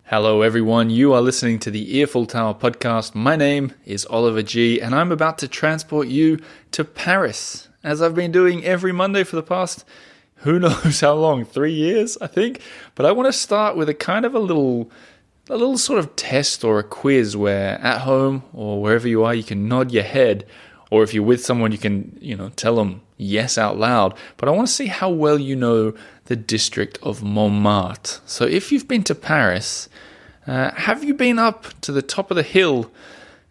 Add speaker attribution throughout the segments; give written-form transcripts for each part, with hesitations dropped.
Speaker 1: Hello everyone, you are listening to the Earful Tower podcast. My name is Oliver G and I'm about to transport you to Paris, as I've been doing every Monday for the past, who knows how long, 3 years I think. But I want to start with a little sort of test or a quiz where at home or wherever you are you can nod your head, or if you're with someone you can, tell them yes out loud. But I want to see how well you know the district of Montmartre. So if you've been to Paris, have you been up to the top of the hill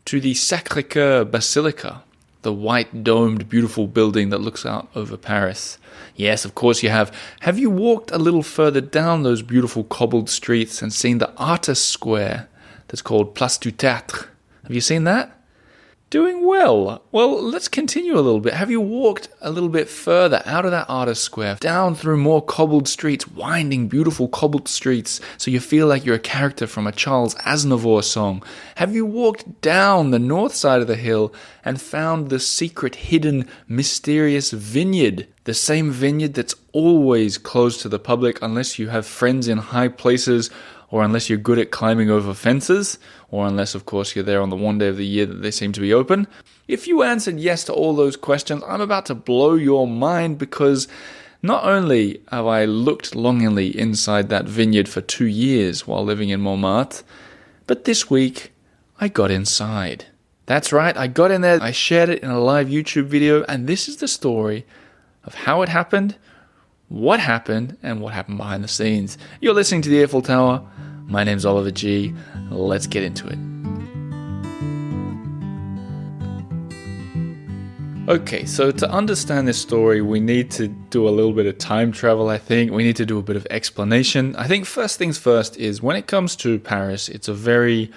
Speaker 1: to the Sacré-Cœur Basilica, the white domed beautiful building that looks out over Paris? Yes, of course you have. Have you walked a little further down those beautiful cobbled streets and seen the artist square that's called Place du Théâtre? Have you seen that? Doing well. Well, let's continue a little bit. Have you walked a little bit further out of that artist square, down through more cobbled streets, winding, beautiful cobbled streets, so you feel like you're a character from a Charles Aznavour song? Have you walked down the north side of the hill and found the secret, hidden, mysterious vineyard? The same vineyard that's always closed to the public unless you have friends in high places, or unless you're good at climbing over fences, or unless, of course, you're there on the one day of the year that they seem to be open. If you answered yes to all those questions, I'm about to blow your mind, because not only have I looked longingly inside that vineyard for 2 years while living in Montmartre, but this week I got inside. That's right, I got in there, I shared it in a live YouTube video, and this is the story of how it happened, what happened, and what happened behind the scenes. You're listening to the Eiffel Tower. My name's Oliver G. Let's get into it. Okay, so to understand this story, we need to do a little bit of time travel, I think. We need to do a bit of explanation. I think first things first is when it comes to Paris, it's a very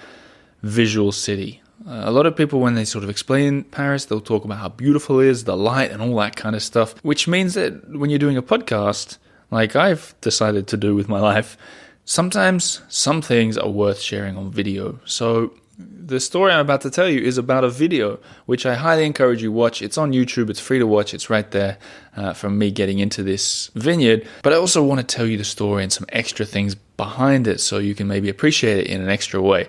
Speaker 1: visual city. A lot of people, when they sort of explain Paris, they'll talk about how beautiful it is, the light and all that kind of stuff, which means that when you're doing a podcast, like I've decided to do with my life, sometimes some things are worth sharing on video. So the story I'm about to tell you is about a video, which I highly encourage you watch. It's on YouTube, it's free to watch, it's right there from me getting into this vineyard. But I also want to tell you the story and some extra things behind it so you can maybe appreciate it in an extra way.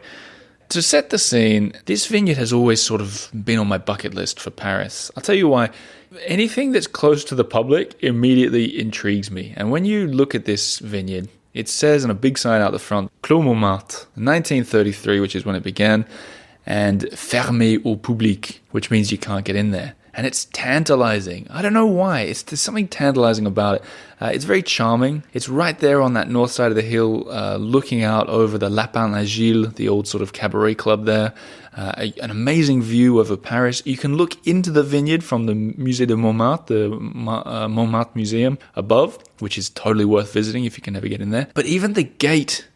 Speaker 1: To set the scene, this vineyard has always sort of been on my bucket list for Paris. I'll tell you why. Anything that's close to the public immediately intrigues me. And when you look at this vineyard, it says on a big sign out the front, Clos Montmartre, 1933, which is when it began, and fermé au public, which means you can't get in there. And it's tantalizing. I don't know why. There's something tantalizing about it. It's very charming. It's right there on that north side of the hill, looking out over the Lapin La Gille, the old sort of cabaret club there. An amazing view over Paris. You can look into the vineyard from the Musée de Montmartre, the Montmartre Museum above, which is totally worth visiting if you can ever get in there. But even the gate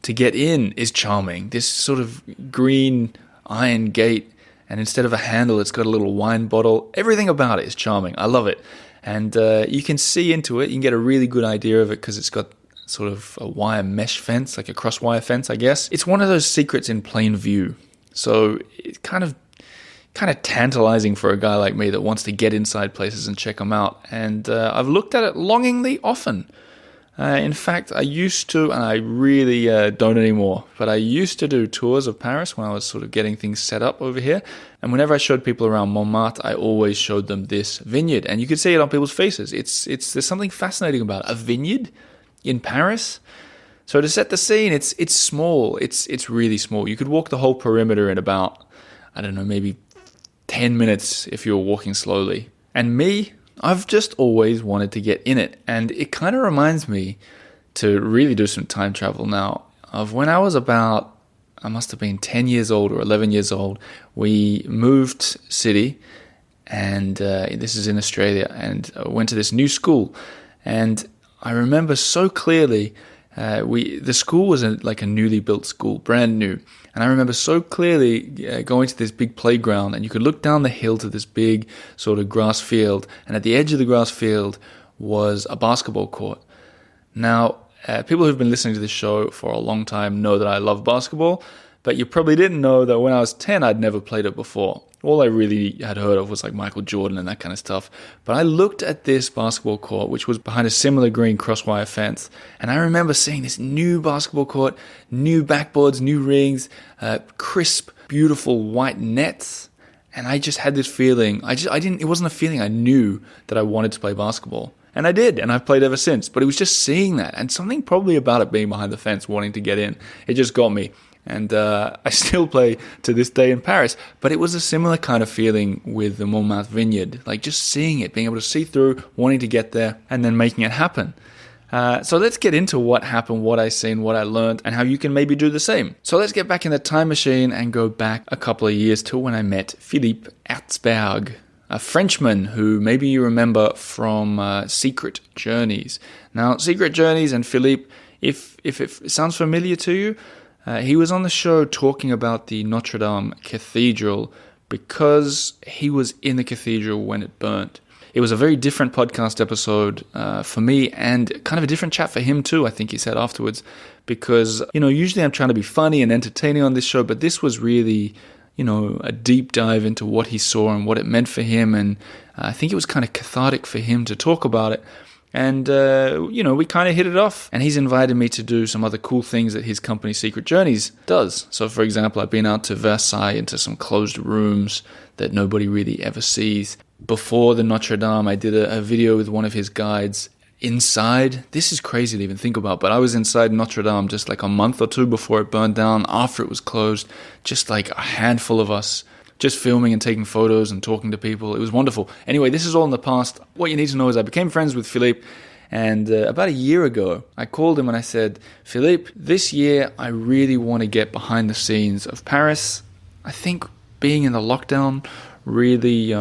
Speaker 1: to get in is charming. This sort of green iron gate, and instead of a handle, it's got a little wine bottle. Everything about it is charming. I love it. And you can see into it. You can get a really good idea of it because it's got sort of a wire mesh fence, like a cross-wire fence, I guess. It's one of those secrets in plain view. So it's kind of tantalizing for a guy like me that wants to get inside places and check them out. And I've looked at it longingly often. In fact, I used to, and I really don't anymore, but I used to do tours of Paris when I was sort of getting things set up over here. And whenever I showed people around Montmartre, I always showed them this vineyard. And you could see it on people's faces. There's something fascinating about it. A vineyard in Paris? So to set the scene, it's small. It's really small. You could walk the whole perimeter in about, I don't know, maybe 10 minutes if you were walking slowly. And me, I've just always wanted to get in it. And it kind of reminds me to really do some time travel now of when I was about, I must have been 10 years old or 11 years old. We moved city, and this is in Australia, and went to this new school. And I remember so clearly, the school was like a newly built school, brand new. And I remember so clearly going to this big playground, and you could look down the hill to this big sort of grass field. And at the edge of the grass field was a basketball court. Now, people who've been listening to this show for a long time know that I love basketball, but you probably didn't know that when I was 10, I'd never played it before. All I really had heard of was like Michael Jordan and that kind of stuff. But I looked at this basketball court, which was behind a similar green crosswire fence. And I remember seeing this new basketball court, new backboards, new rings, crisp, beautiful white nets. And I just had this feeling, it wasn't a feeling, I knew that I wanted to play basketball. And I did, and I've played ever since. But it was just seeing that, and something probably about it being behind the fence, wanting to get in. It just got me. And I still play to this day in Paris. But it was a similar kind of feeling with the Montmartre Vineyard. Like just seeing it, being able to see through, wanting to get there, and then making it happen. So let's get into what happened, what I seen, what I learned, and how you can maybe do the same. So let's get back in the time machine and go back a couple of years to when I met Philippe Erzberg, a Frenchman who maybe you remember from Secret Journeys. Now, Secret Journeys and Philippe, if it sounds familiar to you, he was on the show talking about the Notre Dame Cathedral because he was in the cathedral when it burnt. It was a very different podcast episode for me, and kind of a different chat for him too, I think he said afterwards, because, usually I'm trying to be funny and entertaining on this show, but this was really, a deep dive into what he saw and what it meant for him, and I think it was kind of cathartic for him to talk about it. And, we kind of hit it off, and he's invited me to do some other cool things that his company Secret Journeys does. So, for example, I've been out to Versailles into some closed rooms that nobody really ever sees. Before the Notre Dame, I did a video with one of his guides inside. This is crazy to even think about, but I was inside Notre Dame just like a month or two before it burned down, after it was closed, just like a handful of us, just filming and taking photos and talking to people. It was wonderful. Anyway, this is all in the past. What you need to know is I became friends with Philippe, and about a year ago, I called him and I said, Philippe, this year I really want to get behind the scenes of Paris. I think being in the lockdown really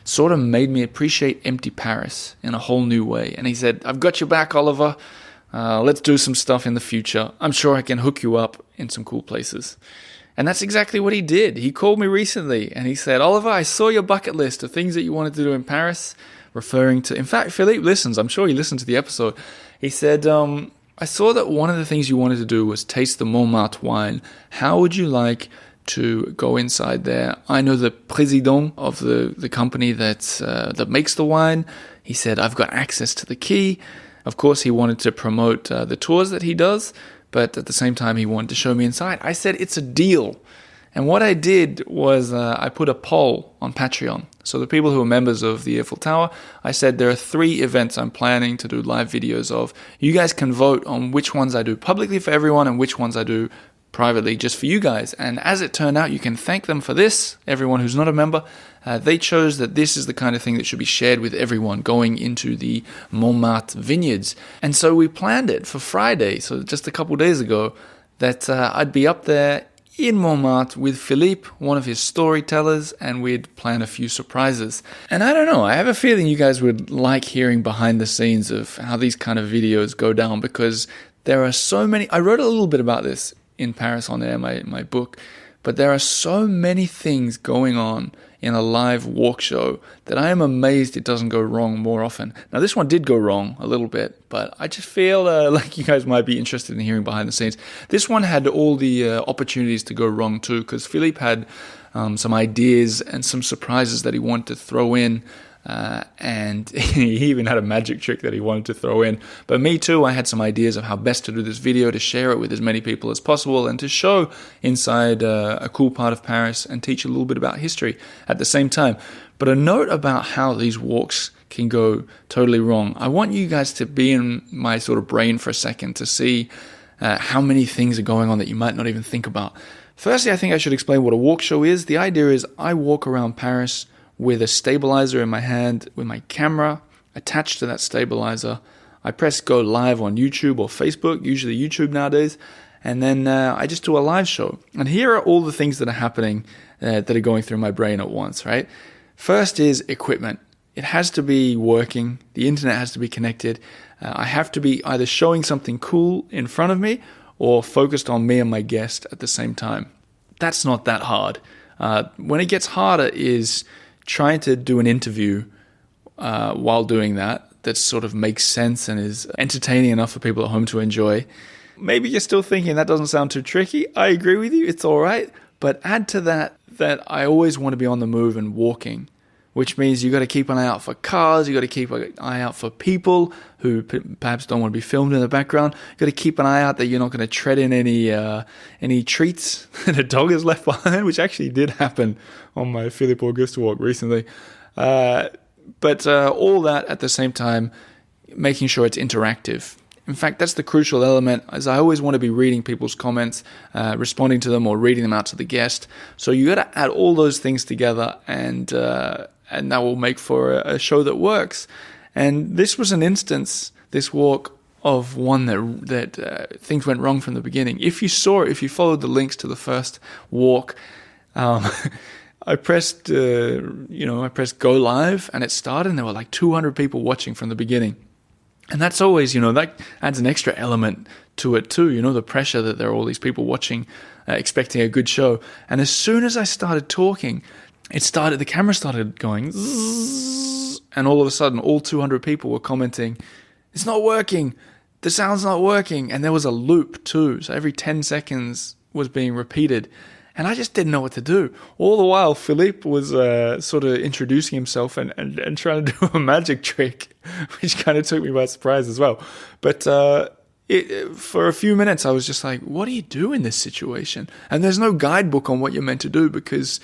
Speaker 1: sort of made me appreciate empty Paris in a whole new way. And he said, I've got your back, Oliver. Let's do some stuff in the future. I'm sure I can hook you up in some cool places. And that's exactly what he did. He called me recently and he said, Oliver, I saw your bucket list of things that you wanted to do in Paris, referring to, in fact, Philippe listens. I'm sure he listened to the episode. He said, I saw that one of the things you wanted to do was taste the Montmartre wine. How would you like to go inside there? I know the président of the company that makes the wine. He said, I've got access to the key. Of course, he wanted to promote the tours that he does, but at the same time, he wanted to show me inside. I said, it's a deal. And what I did was I put a poll on Patreon. So the people who are members of the Eiffel Tower, I said there are 3 events I'm planning to do live videos of. You guys can vote on which ones I do publicly for everyone and which ones I do privately just for you guys. And as it turned out, you can thank them for this, everyone who's not a member. They chose that this is the kind of thing that should be shared with everyone going into the Montmartre Vineyards. And so we planned it for Friday, so just a couple days ago, that I'd be up there in Montmartre with Philippe, one of his storytellers, and we'd plan a few surprises. And I don't know, I have a feeling you guys would like hearing behind the scenes of how these kind of videos go down, because there are so many. I wrote a little bit about this in Paris on Air, my book, but there are so many things going on in a live walk show that I am amazed it doesn't go wrong more often. Now, this one did go wrong a little bit, but I just feel like you guys might be interested in hearing behind the scenes. This one had all the opportunities to go wrong too, because Philippe had some ideas and some surprises that he wanted to throw in. And he even had a magic trick that he wanted to throw in. But me too, I had some ideas of how best to do this video, to share it with as many people as possible, and to show inside a cool part of Paris and teach a little bit about history at the same time. But a note about how these walks can go totally wrong. I want you guys to be in my sort of brain for a second to see how many things are going on that you might not even think about. Firstly, I think I should explain what a walk show is. The idea is I walk around Paris with a stabilizer in my hand, with my camera attached to that stabilizer. I press go live on YouTube or Facebook, usually YouTube nowadays, and then I just do a live show. And here are all the things that are happening that are going through my brain at once, right? First is equipment. It has to be working. The internet has to be connected. I have to be either showing something cool in front of me or focused on me and my guest at the same time. That's not that hard. When it gets harder is trying to do an interview while doing that sort of makes sense and is entertaining enough for people at home to enjoy. Maybe you're still thinking that doesn't sound too tricky. I agree with you. It's all right. But add to that that I always want to be on the move and walking, which means you got to keep an eye out for cars, you got to keep an eye out for people who perhaps don't want to be filmed in the background. You got to keep an eye out that you're not going to tread in any treats that a dog has left behind, which actually did happen on my Philippe Auguste walk recently. But all that at the same time, making sure it's interactive. In fact, that's the crucial element, as I always want to be reading people's comments, responding to them or reading them out to the guest. So you got to add all those things together, and that will make for a show that works. And this was an instance, this walk, of one that things went wrong from the beginning. If you followed the links to the first walk, I pressed go live, and it started, and there were like 200 people watching from the beginning. And that's always, that adds an extra element to it too, the pressure that there are all these people watching, expecting a good show. And as soon as I started talking, the camera started going zzz, and all of a sudden, all 200 people were commenting, "It's not working, the sound's not working." And there was a loop too, so every 10 seconds was being repeated. And I just didn't know what to do. All the while, Philippe was sort of introducing himself and trying to do a magic trick, which kind of took me by surprise as well. But for a few minutes, I was just like, what do you do in this situation? And there's no guidebook on what you're meant to do because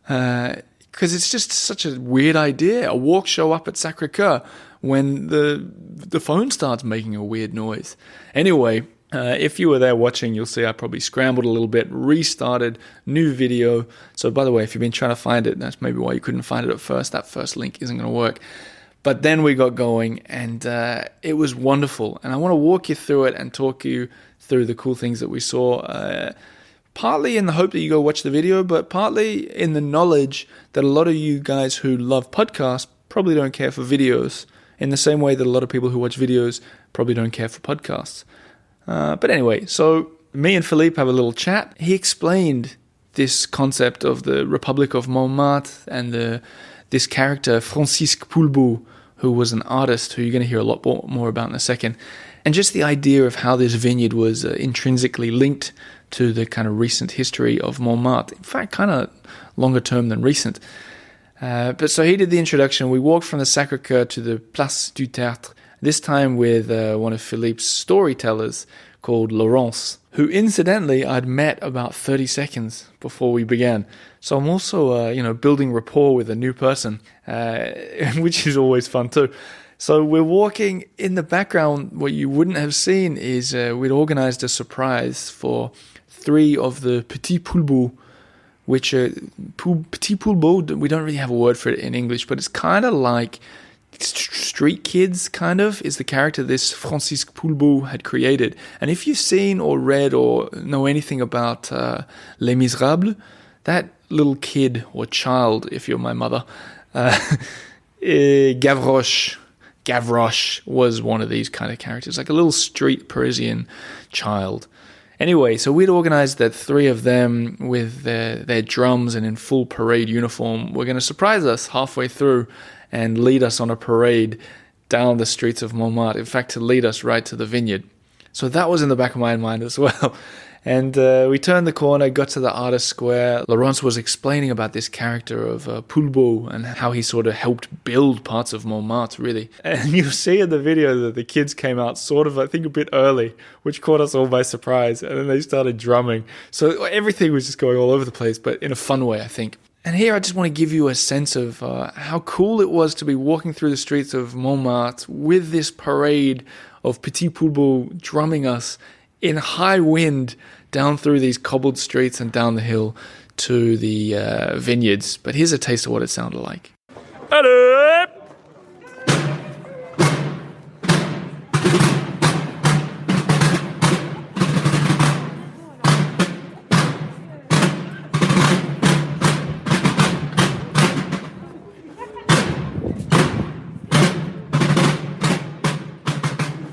Speaker 1: it's just such a weird idea. A walk show up at Sacré-Cœur when the phone starts making a weird noise. Anyway, if you were there watching, you'll see I probably scrambled a little bit, restarted, new video. So by the way, if you've been trying to find it, that's maybe why you couldn't find it at first. That first link isn't going to work. But then we got going, and it was wonderful. And I want to walk you through it and talk you through the cool things that we saw, partly in the hope that you go watch the video, but partly in the knowledge that a lot of you guys who love podcasts probably don't care for videos, in the same way that a lot of people who watch videos probably don't care for podcasts. But anyway, so me and Philippe have a little chat. He explained this concept of the Republic of Montmartre and this character, Francisque Poulbeau, who was an artist who you're going to hear a lot more about in a second. And just the idea of how this vineyard was intrinsically linked to the kind of recent history of Montmartre. In fact, kind of longer term than recent. But so he did the introduction. We walked from the Sacré-Cœur to the Place du Tertre, this time with one of Philippe's storytellers called Laurence, who incidentally I'd met about 30 seconds before we began. So I'm also, building rapport with a new person, which is always fun too. So we're walking in the background. What you wouldn't have seen is we'd organized a surprise for 3 of the Petits Poulbeaux, which Petit Poulbeau, we don't really have a word for it in English, but it's kind of like street kids, kind of, is the character this Francisque Poulbeau had created. And if you've seen or read or know anything about Les Miserables, that little kid or child, if you're my mother, Gavroche was one of these kind of characters, like a little street Parisian child. Anyway, so we'd organized that 3 of them with their drums and in full parade uniform were going to surprise us halfway through and lead us on a parade down the streets of Montmartre. In fact, to lead us right to the vineyard. So that was in the back of my mind as well. And we turned the corner, got to the Artist Square. Laurence was explaining about this character of Poulbeau and how he sort of helped build parts of Montmartre, really. And you'll see in the video that the kids came out sort of, I think, a bit early, which caught us all by surprise. And then they started drumming. So everything was just going all over the place, but in a fun way, I think. And here I just want to give you a sense of how cool it was to be walking through the streets of Montmartre with this parade of Petit Poulbeau drumming us in high wind down through these cobbled streets and down the hill to the vineyards. But here's a taste of what it sounded like. Hello!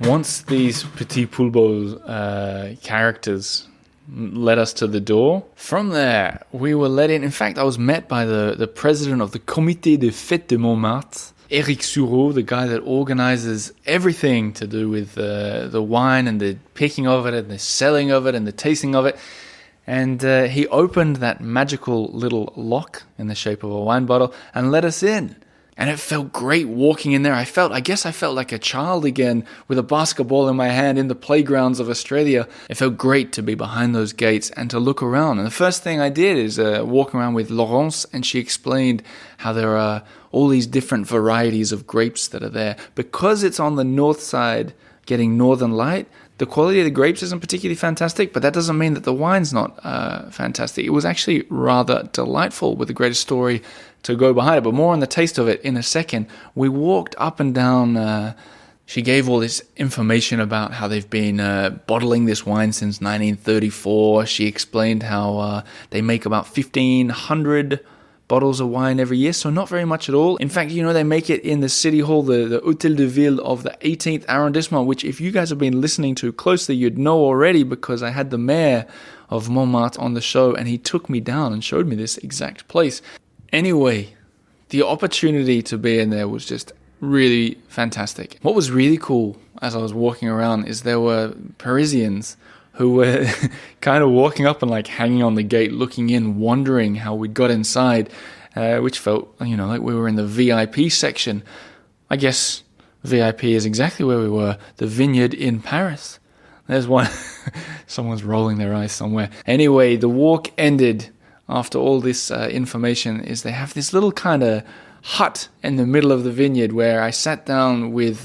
Speaker 1: Once these Petit Poulbeau characters led us to the door, from there we were led in. In fact, I was met by the president of the Comité des Fêtes de Montmartre, Eric Sureau, the guy that organizes everything to do with the wine and the picking of it and the selling of it and the tasting of it. And he opened that magical little lock in the shape of a wine bottle and let us in. And it felt great walking in there. I guess I felt like a child again with a basketball in my hand in the playgrounds of Australia. It felt great to be behind those gates and to look around. And the first thing I did is walk around with Laurence, and she explained how there are all these different varieties of grapes that are there. Because it's on the north side getting northern light, the quality of the grapes isn't particularly fantastic, but that doesn't mean that the wine's not fantastic. It was actually rather delightful, with a greater story to go behind it, but more on the taste of it in a second. We walked up and down. She gave all this information about how they've been bottling this wine since 1934. She explained how they make about 1,500 bottles of wine every year, so not very much at all. In fact, they make it in the city hall, the Hôtel de Ville of the 18th arrondissement, which if you guys have been listening to closely, you'd know already, because I had the mayor of Montmartre on the show, and he took me down and showed me this exact place. Anyway, the opportunity to be in there was just really fantastic. What was really cool as I was walking around is there were Parisians who were kind of walking up and like hanging on the gate, looking in, wondering how we got inside, which felt, like we were in the VIP section. I guess VIP is exactly where we were, the Vineyard in Paris. There's one, someone's rolling their eyes somewhere. Anyway, the walk ended after all this information is they have this little kind of hut in the middle of the vineyard where I sat down with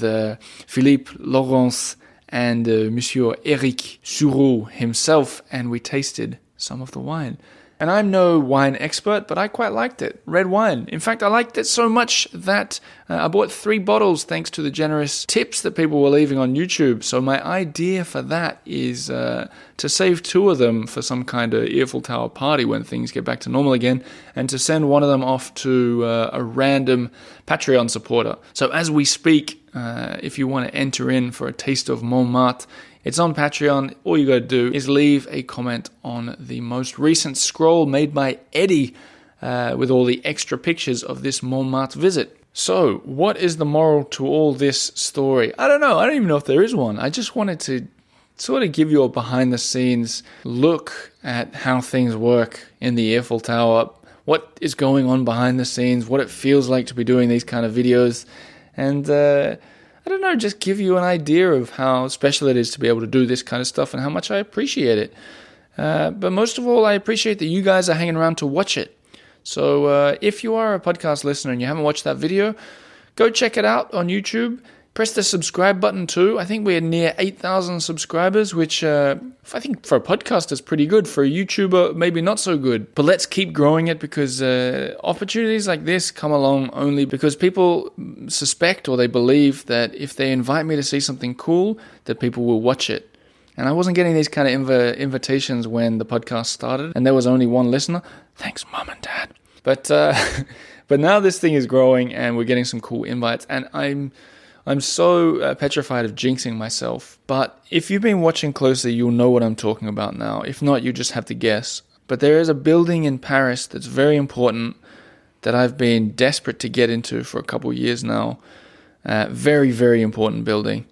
Speaker 1: Philippe, Laurence, and Monsieur Eric Sureau himself, and we tasted some of the wine. And I'm no wine expert, but I quite liked it. Red wine. In fact, I liked it so much that I bought 3 bottles thanks to the generous tips that people were leaving on YouTube. So my idea for that is to save 2 of them for some kind of Eiffel Tower party when things get back to normal again, and to send one of them off to a random Patreon supporter. So as we speak, if you want to enter in for a taste of Montmartre, it's on Patreon. All you got to do is leave a comment on the most recent scroll made by Eddie with all the extra pictures of this Montmartre visit. So, what is the moral to all this story? I don't know. I don't even know if there is one. I just wanted to sort of give you a behind-the-scenes look at how things work in the Eiffel Tower, what is going on behind the scenes, what it feels like to be doing these kind of videos, and I don't know, just give you an idea of how special it is to be able to do this kind of stuff and how much I appreciate it. But most of all, I appreciate that you guys are hanging around to watch it. So if you are a podcast listener and you haven't watched that video, go check it out on YouTube. Press the subscribe button too. I think we're near 8,000 subscribers, which I think for a podcast is pretty good. For a YouTuber, maybe not so good. But let's keep growing it, because opportunities like this come along only because people suspect or they believe that if they invite me to see something cool, that people will watch it. And I wasn't getting these kind of invitations when the podcast started, and there was only one listener. Thanks, Mom and Dad. But now this thing is growing, and we're getting some cool invites, and I'm so petrified of jinxing myself, but if you've been watching closely, you'll know what I'm talking about now. If not, you just have to guess. But there is a building in Paris that's very important that I've been desperate to get into for a couple of years now. Very, very important building.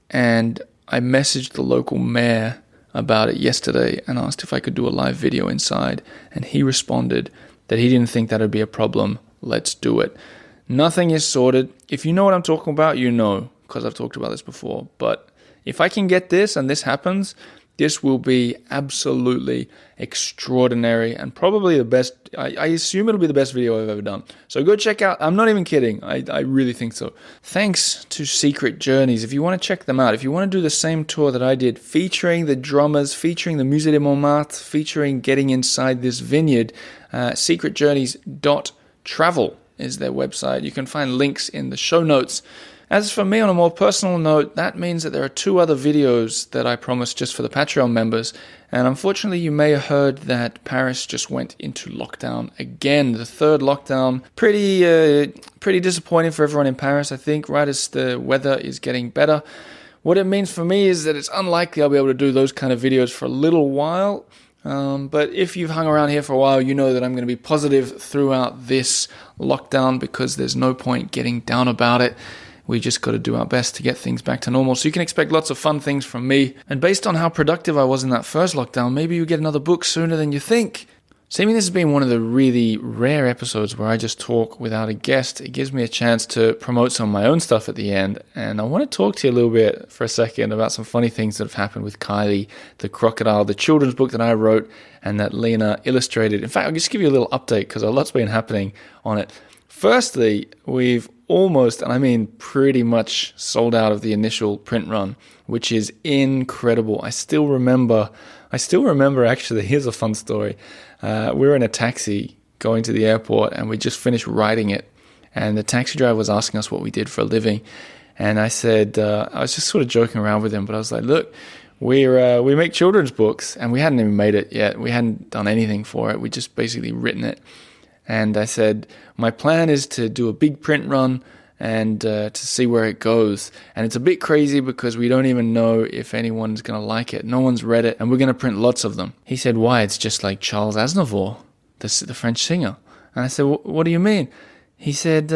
Speaker 1: And I messaged the local mayor about it yesterday and asked if I could do a live video inside. And he responded that he didn't think that would be a problem. Let's do it. Nothing is sorted. If you know what I'm talking about, you know, because I've talked about this before. But if I can get this and this happens, this will be absolutely extraordinary and probably the best. I assume it'll be the best video I've ever done. So go check out. I'm not even kidding. I really think so. Thanks to Secret Journeys. If you want to check them out, if you want to do the same tour that I did, featuring the drummers, featuring the Musée de Montmartre, featuring getting inside this vineyard, secretjourneys.travel. is their website. You can find links in the show notes. As for me, on a more personal note, that means that there are 2 other videos that I promised just for the Patreon members. And unfortunately, you may have heard that Paris just went into lockdown again. The 3rd lockdown. Pretty disappointing for everyone in Paris, I think, right as the weather is getting better. What it means for me is that it's unlikely I'll be able to do those kind of videos for a little while. But if you've hung around here for a while, you know that I'm going to be positive throughout this lockdown, because there's no point getting down about it. We just got to do our best to get things back to normal. So you can expect lots of fun things from me. And based on how productive I was in that first lockdown, maybe you get another book sooner than you think. Seeming this has been one of the really rare episodes where I just talk without a guest. It gives me a chance to promote some of my own stuff at the end. And I want to talk to you a little bit for a second about some funny things that have happened with Kylie, the crocodile, the children's book that I wrote and that Lena illustrated. In fact, I'll just give you a little update because a lot's been happening on it. Firstly, we've almost, and I mean pretty much, sold out of the initial print run, which is incredible. I still remember actually, here's a fun story. We were in a taxi going to the airport and we just finished writing it. And the taxi driver was asking us what we did for a living. And I said, I was just sort of joking around with him, but I was like, look, we make children's books, and we hadn't even made it yet. We hadn't done anything for it. We just basically written it. And I said, my plan is to do a big print run and to see where it goes. And it's a bit crazy because we don't even know if anyone's going to like it. No one's read it, and we're going to print lots of them. He said, why? It's just like Charles Aznavour, the French singer. And I said, what do you mean? He said,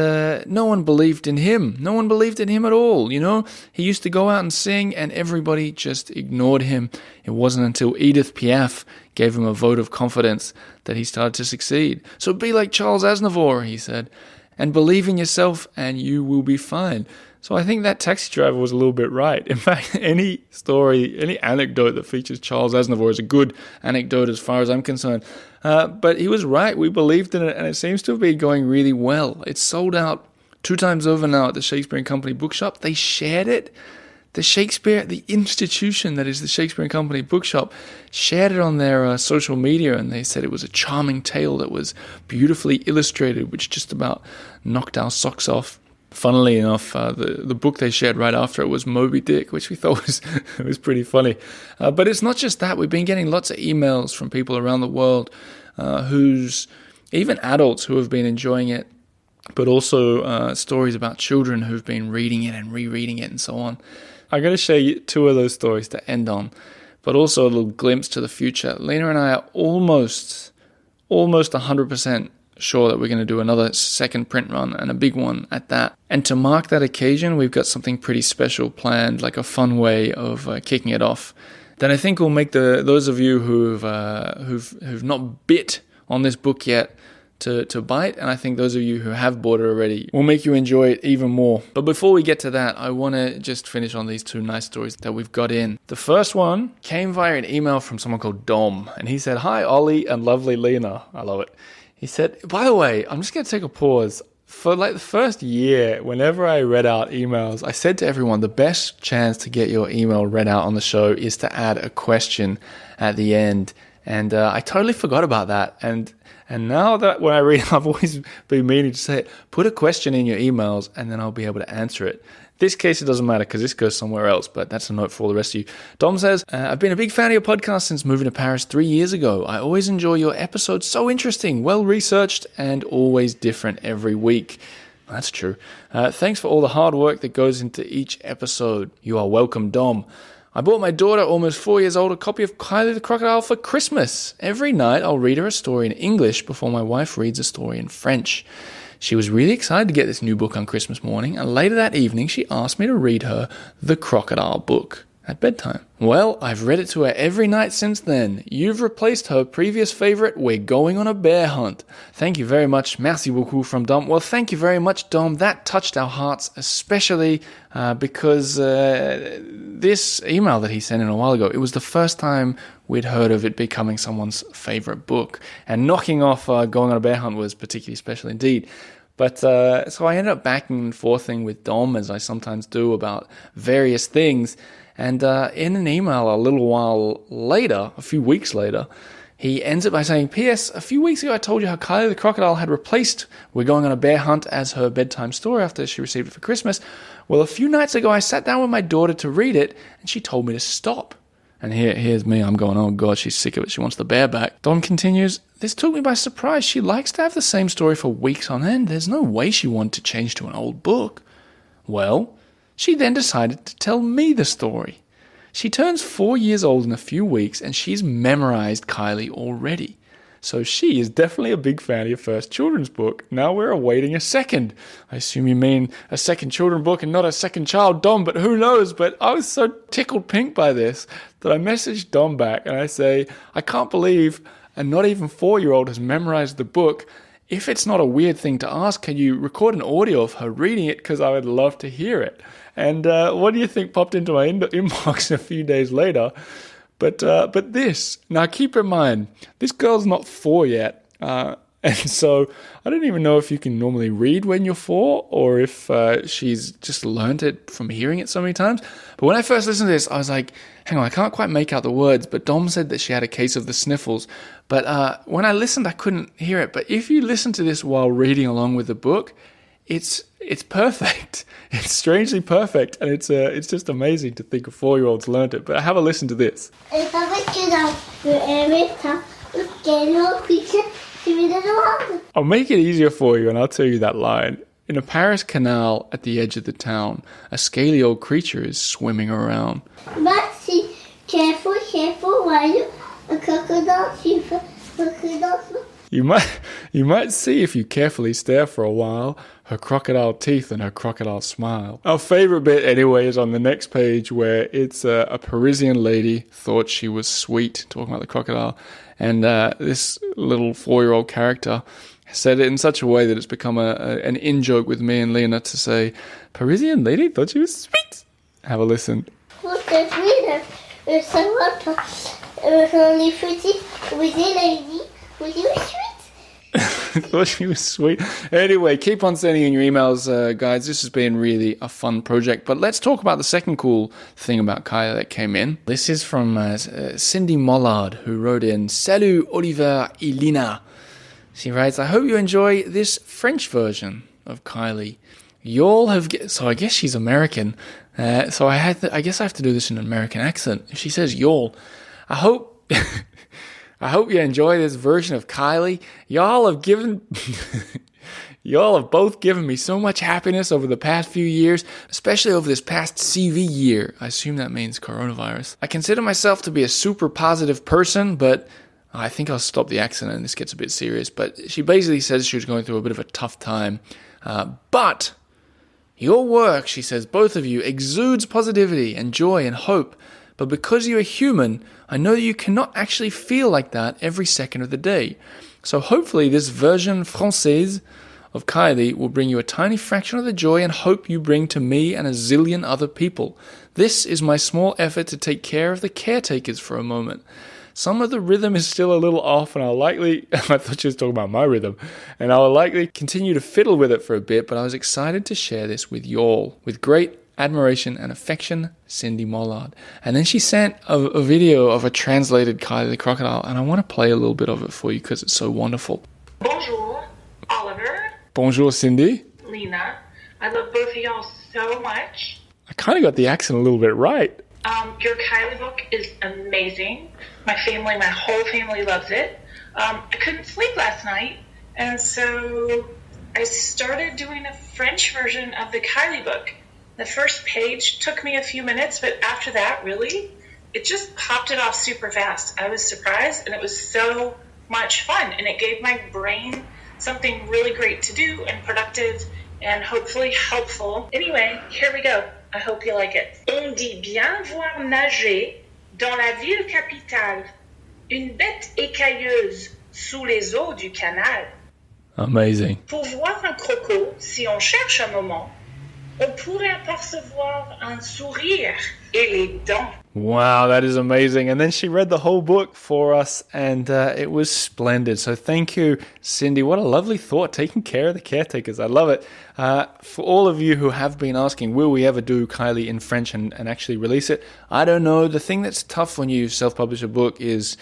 Speaker 1: no one believed in him. No one believed in him at all, you know? He used to go out and sing, and everybody just ignored him. It wasn't until Edith Piaf gave him a vote of confidence that he started to succeed. So be like Charles Aznavour, he said, and believe in yourself, and you will be fine. So I think that taxi driver was a little bit right. In fact, any story, any anecdote that features Charles Aznavour is a good anecdote as far as I'm concerned. But he was right. We believed in it, and it seems to have been going really well. It's sold out 2 times over now at the Shakespeare & Company bookshop. They shared it. The institution that is the Shakespeare & Company bookshop, shared it on their social media, and they said it was a charming tale that was beautifully illustrated, which just about knocked our socks off. Funnily enough, the book they shared right after it was Moby Dick, which we thought was pretty funny. But it's not just that. We've been getting lots of emails from people around the world, even adults who have been enjoying it, but also stories about children who've been reading it and rereading it and so on. I'm going to share you 2 of those stories to end on, but also a little glimpse to the future. Lena and I are almost 100% sure that we're going to do another second print run, and a big one at that. And to mark that occasion, we've got something pretty special planned, like a fun way of kicking it off. Then I think will make those of you who've not bit on this book yet to bite, and I think those of you who have bought it already will make you enjoy it even more. But before we get to that, I want to just finish on these 2 nice stories that we've got in. The first one came via an email from someone called Dom, and he said, "Hi Ollie and lovely Lena." I love it. He said, by the way, I'm just going to take a pause. For like the first year, whenever I read out emails, I said to everyone, the best chance to get your email read out on the show is to add a question at the end. And I totally forgot about that. And now that when I read, I've always been meaning to say it, put a question in your emails and then I'll be able to answer it. This case, it doesn't matter because this goes somewhere else, but that's a note for all the rest of you. Dom says, I've been a big fan of your podcast since moving to Paris 3 years ago. I always enjoy your episodes. So interesting, well-researched, and always different every week. That's true. Thanks for all the hard work that goes into each episode. You are welcome, Dom. I bought my daughter, almost 4 years old, a copy of Kylie the Crocodile for Christmas. Every night, I'll read her a story in English before my wife reads a story in French. She was really excited to get this new book on Christmas morning, and later that evening she asked me to read her The Crocodile book at bedtime. Well, I've read it to her every night since then. You've replaced her previous favorite, We're Going on a Bear Hunt. Thank you very much. Merci beaucoup from Dom. Well, thank you very much, Dom. That touched our hearts, especially because this email that he sent in a while ago, it was the first time we'd heard of it becoming someone's favorite book. And knocking off Going on a Bear Hunt was particularly special indeed. But so I ended up backing and forthing with Dom, as I sometimes do, about various things. And in an email a little while later, a few weeks later, he ends it by saying, P.S. A few weeks ago I told you how Kylie the Crocodile had replaced We're Going on a Bear Hunt as her bedtime story after she received it for Christmas. Well, a few nights ago I sat down with my daughter to read it, and she told me to stop. And here's me, I'm going, oh God, she's sick of it, she wants the bear back. Dom continues, this took me by surprise. She likes to have the same story for weeks on end. There's no way she wanted to change to an old book. Well, she then decided to tell me the story. She turns 4 years old in a few weeks, and she's memorized Kylie already. So she is definitely a big fan of your first children's book. Now we're awaiting a second. I assume you mean a second children's book and not a second child, Dom, but who knows? But I was so tickled pink by this that I messaged Dom back and I say, I can't believe a not even 4-year-old has memorized the book. If it's not a weird thing to ask, can you record an audio of her reading it? Because I would love to hear it. And what do you think popped into my inbox a few days later? But this, now keep in mind, this girl's not 4 yet. And so I don't even know if you can normally read when you're 4 or if she's just learned it from hearing it so many times. But when I first listened to this, I was like, hang on, I can't quite make out the words. But Dom said that she had a case of the sniffles. But when I listened, I couldn't hear it. But if you listen to this while reading along with the book, it's perfect. It's strangely perfect, and it's just amazing to think a 4-year-old's learned it. But have a listen to this. I'll make it easier for you, and I'll tell you that line. In a Paris canal at the edge of the town, a scaly old creature is swimming around.
Speaker 2: Careful, while a crocodile.
Speaker 1: You might see if you carefully stare for a while her crocodile teeth and her crocodile smile. Our favorite bit anyway is on the next page where it's a Parisian lady thought she was sweet, talking about the crocodile, and this little 4-year-old character said it in such a way that it's become an in-joke with me and Lena to say, Parisian lady thought she was sweet. Have a listen. Thought she was sweet. Anyway, keep on sending in your emails, guys. This has been really a fun project. But let's talk about the second cool thing about Kylie that came in. This is from Cindy Mollard, who wrote in, Salut Oliver et Lina. She writes, I hope you enjoy this French version of Kylie. Y'all have... So I guess she's American. So I guess I have to do this in an American accent. If she says y'all, I hope... I hope you enjoy this version of Kylie. Y'all have both given me so much happiness over the past few years, especially over this past CV year. I assume that means coronavirus. I consider myself to be a super positive person, but I think I'll stop the accent and this gets a bit serious. But she basically says she was going through a bit of a tough time. But your work, she says, both of you, exudes positivity and joy and hope. But because you're human, I know that you cannot actually feel like that every second of the day. So hopefully this version française of Kylie will bring you a tiny fraction of the joy and hope you bring to me and a zillion other people. This is my small effort to take care of the caretakers for a moment. Some of the rhythm is still a little off, and I thought she was talking about my rhythm, and I'll likely continue to fiddle with it for a bit, but I was excited to share this with y'all. With great admiration and affection, Cindy Mollard. And then she sent a video of a translated Kylie the Crocodile, and I want to play a little bit of it for you because it's so wonderful.
Speaker 3: Bonjour, Oliver.
Speaker 1: Bonjour, Cindy.
Speaker 3: Lena. I love both of y'all so much.
Speaker 1: I kind of got the accent a little bit right.
Speaker 3: Your Kylie book is amazing. My whole family loves it. I couldn't sleep last night, and so I started doing a French version of the Kylie book. The first page took me a few minutes, but after that, really, it just popped it off super fast. I was surprised, and it was so much fun, and it gave my brain something really great to do and productive and hopefully helpful. Anyway, here we go. I hope you like it. On dit bien voir nager dans la ville capitale une bête écailleuse sous les eaux du canal.
Speaker 1: Amazing.
Speaker 3: Pour voir un croco, si on cherche un moment, on pourrait apercevoir un sourire et les dents.
Speaker 1: Wow, that is amazing. And then she read the whole book for us, and it was splendid. So thank you, Cindy. What a lovely thought, taking care of the caretakers. I love it. For all of you who have been asking, will we ever do Kylie in French and actually release it? I don't know. The thing that's tough when you self-publish a book is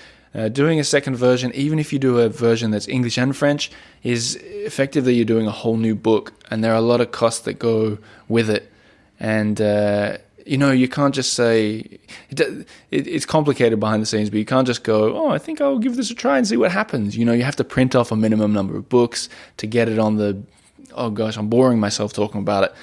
Speaker 1: doing a second version, even if you do a version that's English and French, is effectively you're doing a whole new book, and there are a lot of costs that go with it. And you can't just say, it's complicated behind the scenes, but you can't just go, I think I'll give this a try and see what happens. You have to print off a minimum number of books to get it on the, oh gosh, I'm boring myself talking about it.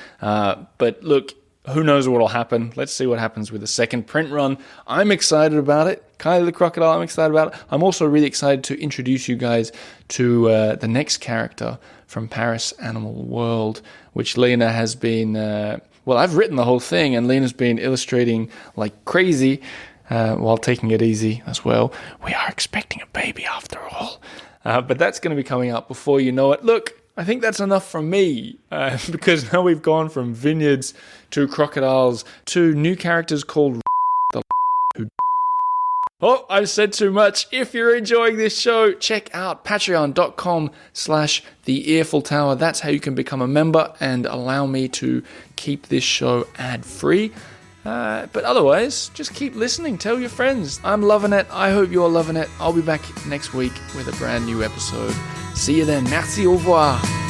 Speaker 1: But look, who knows what will happen. Let's see what happens with the second print run. I'm excited about it. Kylie the Crocodile, I'm excited about it. I'm also really excited to introduce you guys to the next character from Paris Animal World, which Lena has been... I've written the whole thing, and Lena's been illustrating like crazy while taking it easy as well. We are expecting a baby after all. But that's going to be coming up before you know it. Look, I think that's enough from me, because now we've gone from vineyards to crocodiles to new characters called the who. Oh, I've said too much. If you're enjoying this show, check out patreon.com/theearfultower. That's how you can become a member and allow me to keep this show ad-free. But otherwise, just keep listening. Tell your friends. I'm loving it. I hope you're loving it. I'll be back next week with a brand new episode. See you then. Merci, au revoir.